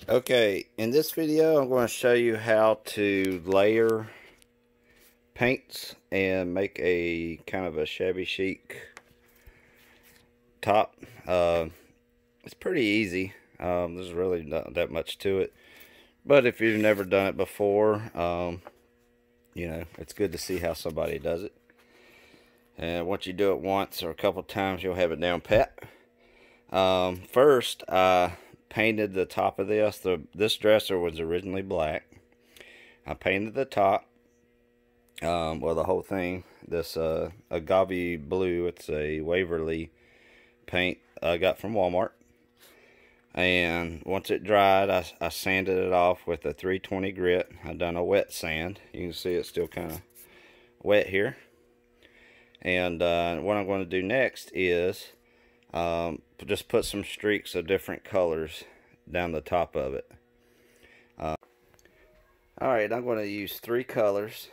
Okay, in this video I'm going to show you how to layer paints and make a kind of a shabby chic top. It's pretty easy. There's really not that much to it, but if you've never done it before, you know, it's good to see how somebody does it. And once you do it once or a couple times, you'll have it down pat. First, I painted the top of this. This dresser was originally black. I painted the top, well, the whole thing, this agave blue. It's a Waverly paint I got from Walmart. And once it dried, I sanded it off with a 320 grit. I done a wet sand. You can see it's still kind of wet here. And what I'm going to do next is just put some streaks of different colors down the top of it. Alright, I'm going to use 3 colors.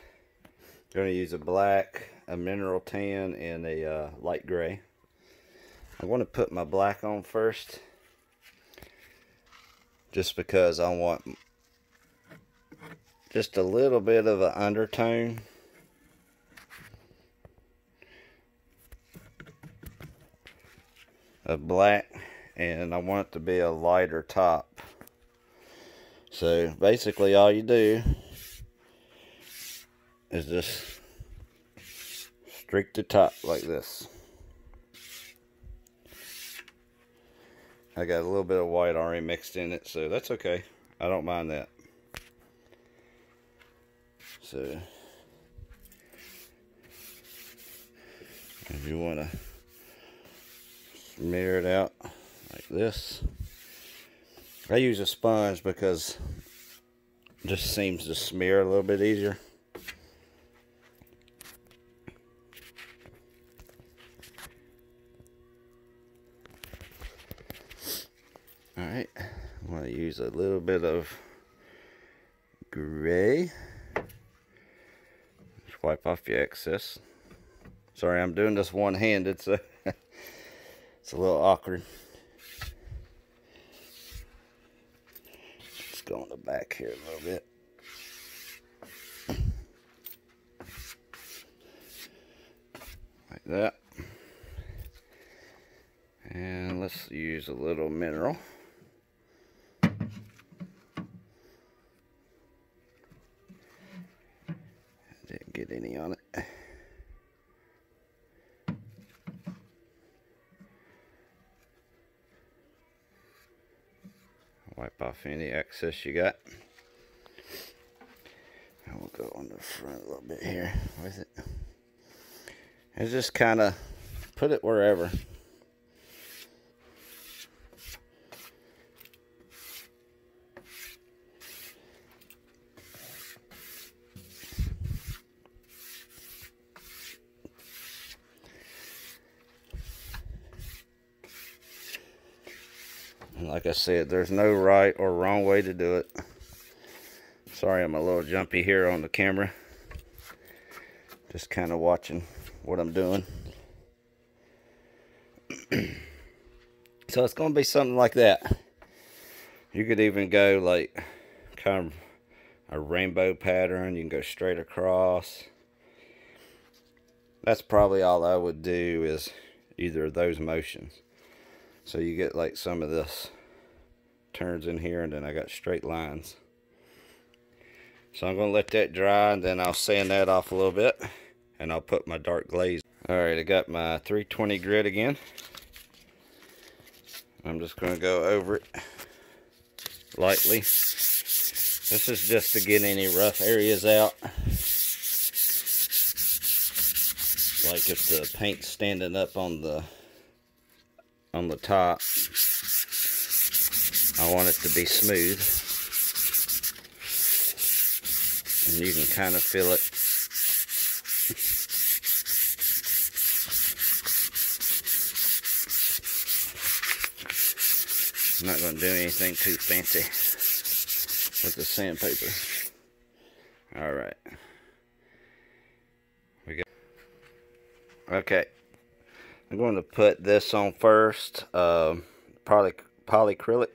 I'm going to use a black, a mineral tan, and a light gray. I'm going to put my black on first, just because I want just a little bit of an undertone. Of black, and I want it to be a lighter top. So basically all you do is just streak the top like this. I got a little bit of white already mixed in it, so that's okay. I don't mind that. So if you want to smear it out like this, I use a sponge because it just seems to smear a little bit easier. Alright, I'm going to use a little bit of gray. Just wipe off your excess. Sorry, I'm doing this one-handed, so it's a little awkward. Let's go on the back here a little bit. Like that. And let's use a little mineral. Didn't get any on it. Wipe off any excess you got. And we'll go on the front a little bit here with it. And just kind of put it wherever. And like I said, there's no right or wrong way to do it. Sorry, I'm a little jumpy here on the camera. Just kind of watching what I'm doing. So it's going to be something like that. You could even go like kind of a rainbow pattern. You can go straight across. That's probably all I would do, is either of those motions. So you get like some of this turns in here, and then I got straight lines. So I'm going to let that dry, and then I'll sand that off a little bit, and I'll put my dark glaze. Alright, I got my 320 grit again. I'm just going to go over it lightly. This is just to get any rough areas out. Like if the paint's standing up on the top, I want it to be smooth. And you can kind of feel it. I'm not going to do anything too fancy with the sandpaper. Alright. Okay. I'm going to put this on first. Polyacrylic.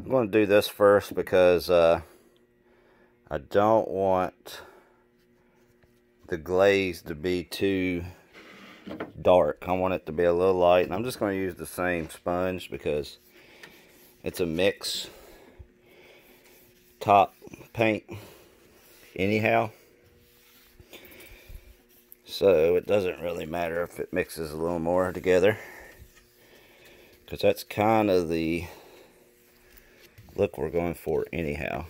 I'm going to do this first because I don't want the glaze to be too dark. I want it to be a little light, and I'm just going to use the same sponge because it's a mix top paint anyhow, so it doesn't really matter if it mixes a little more together, because that's kind of the look we're going for anyhow.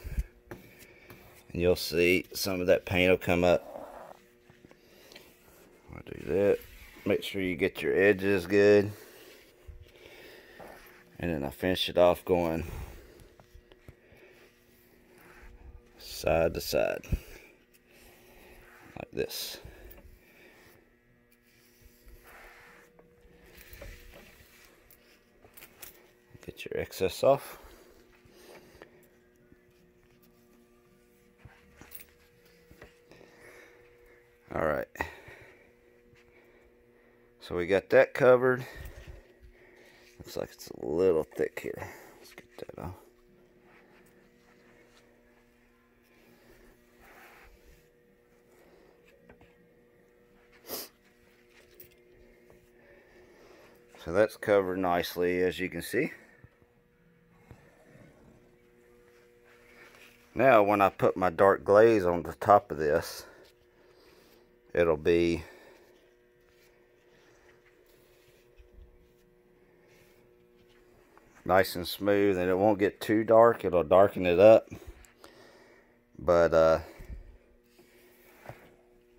And you'll see some of that paint will come up. I'll do that. Make sure you get your edges good, and then I finish it off going side to side like this. Get your excess off. All right, so we got that covered. Looks like it's a little thick here. Let's get that off. So that's covered nicely, as you can see. Now when I put my dark glaze on the top of this, it'll be nice and smooth, and it won't get too dark. It'll darken it up, but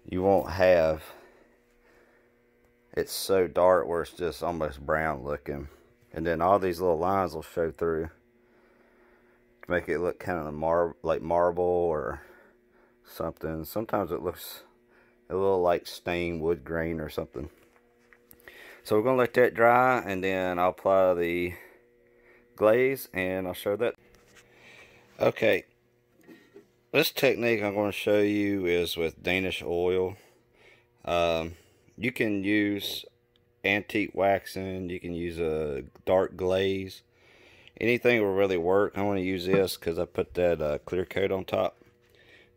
you won't have it's so dark where it's just almost brown looking, and then all these little lines will show through to make it look kind of like marble or something. Sometimes it looks a little like stained wood grain or something. So we're gonna let that dry, and then I'll apply the glaze and I'll show that. Okay, this technique I'm going to show you is with Danish oil. You can use antique waxing, you can use a dark glaze, anything will really work. I want to use this because I put that clear coat on top,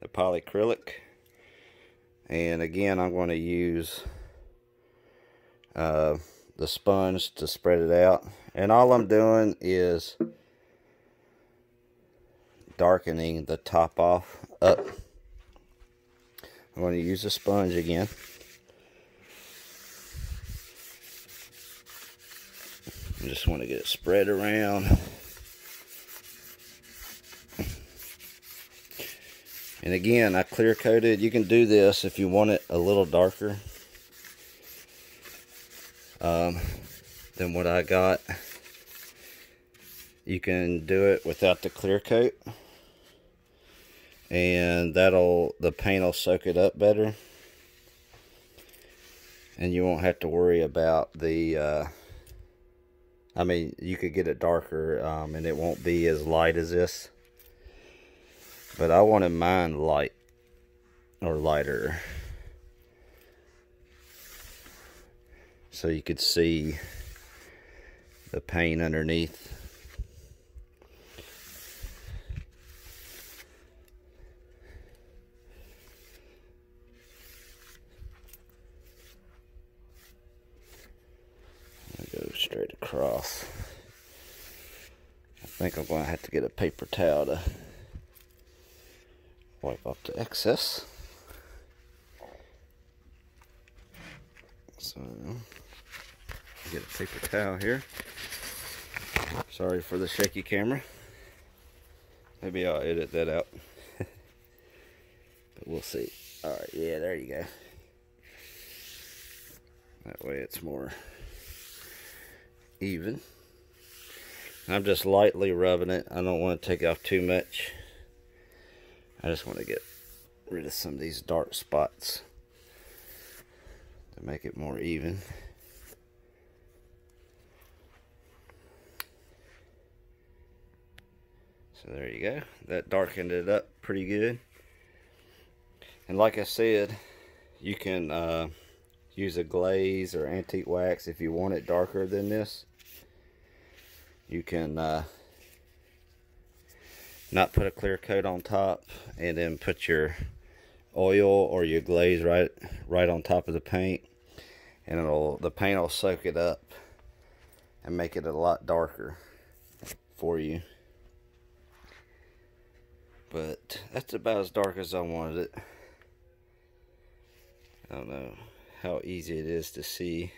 the polyacrylic. And again, I'm going to use the sponge to spread it out, and all I'm doing is darkening the top off up. I'm going to use the sponge again. I just want to get it spread around. And again, I clear coated. You can do this if you want it a little darker than what I got. You can do it without the clear coat, and the paint will soak it up better, and you won't have to worry about the I mean, you could get it darker, and it won't be as light as this, but I wanted mine light or lighter so you could see the paint underneath. Go straight across. I think I'm going to have to get a paper towel to wipe off the excess. So, get a paper towel here. Sorry for the shaky camera. Maybe I'll edit that out. But we'll see. Alright, yeah, there you go. That way it's more even. I'm just lightly rubbing it. I don't want to take off too much. I just want to get rid of some of these dark spots to make it more even. So there you go. That darkened it up pretty good. And like I said, you can use a glaze or antique wax if you want it darker than this. You can not put a clear coat on top and then put your oil or your glaze right on top of the paint, and the paint will soak it up and make it a lot darker for you. But that's about as dark as I wanted it. I don't know how easy it is to see.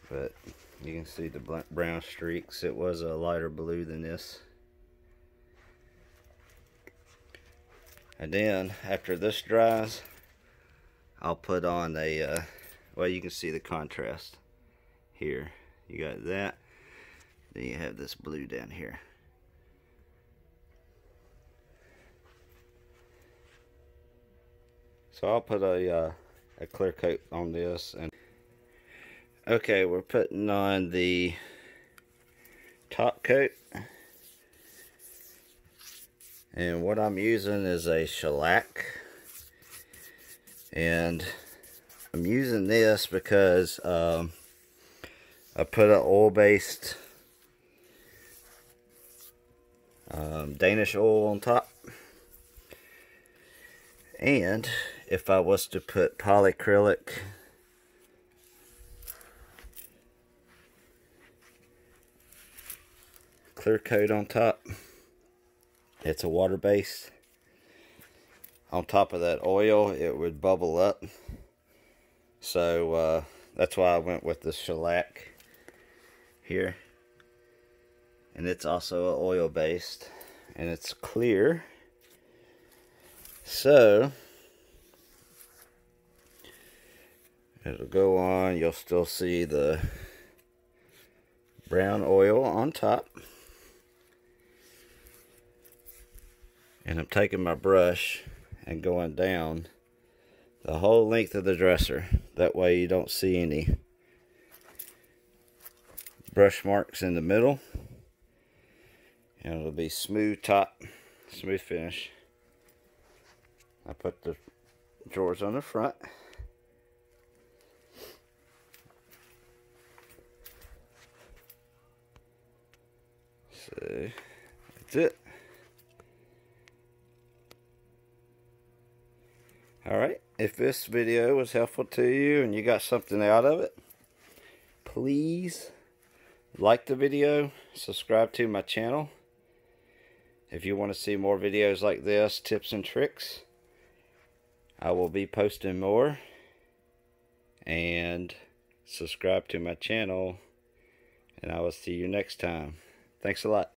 But you can see the brown streaks. It was a lighter blue than this. And then after this dries, I'll put on a, well, you can see the contrast here. You got that. Then you have this blue down here. So I'll put a clear coat on this. And okay, we're putting on the top coat. And what I'm using is a shellac. And I'm using this because I put an oil-based Danish oil on top. And if I was to put polyacrylic clear coat on top, it's a water-based. On top of that oil, it would bubble up. So that's why I went with the shellac here. And it's also oil-based, and it's clear. So it'll go on. You'll still see the brown oil on top. And I'm taking my brush and going down the whole length of the dresser. That way you don't see any brush marks in the middle. And it'll be smooth top, smooth finish. I put the drawers on the front. So that's it. Alright, if this video was helpful to you and you got something out of it, please like the video, subscribe to my channel. If you want to see more videos like this, tips and tricks, I will be posting more. And subscribe to my channel, and I will see you next time. Thanks a lot.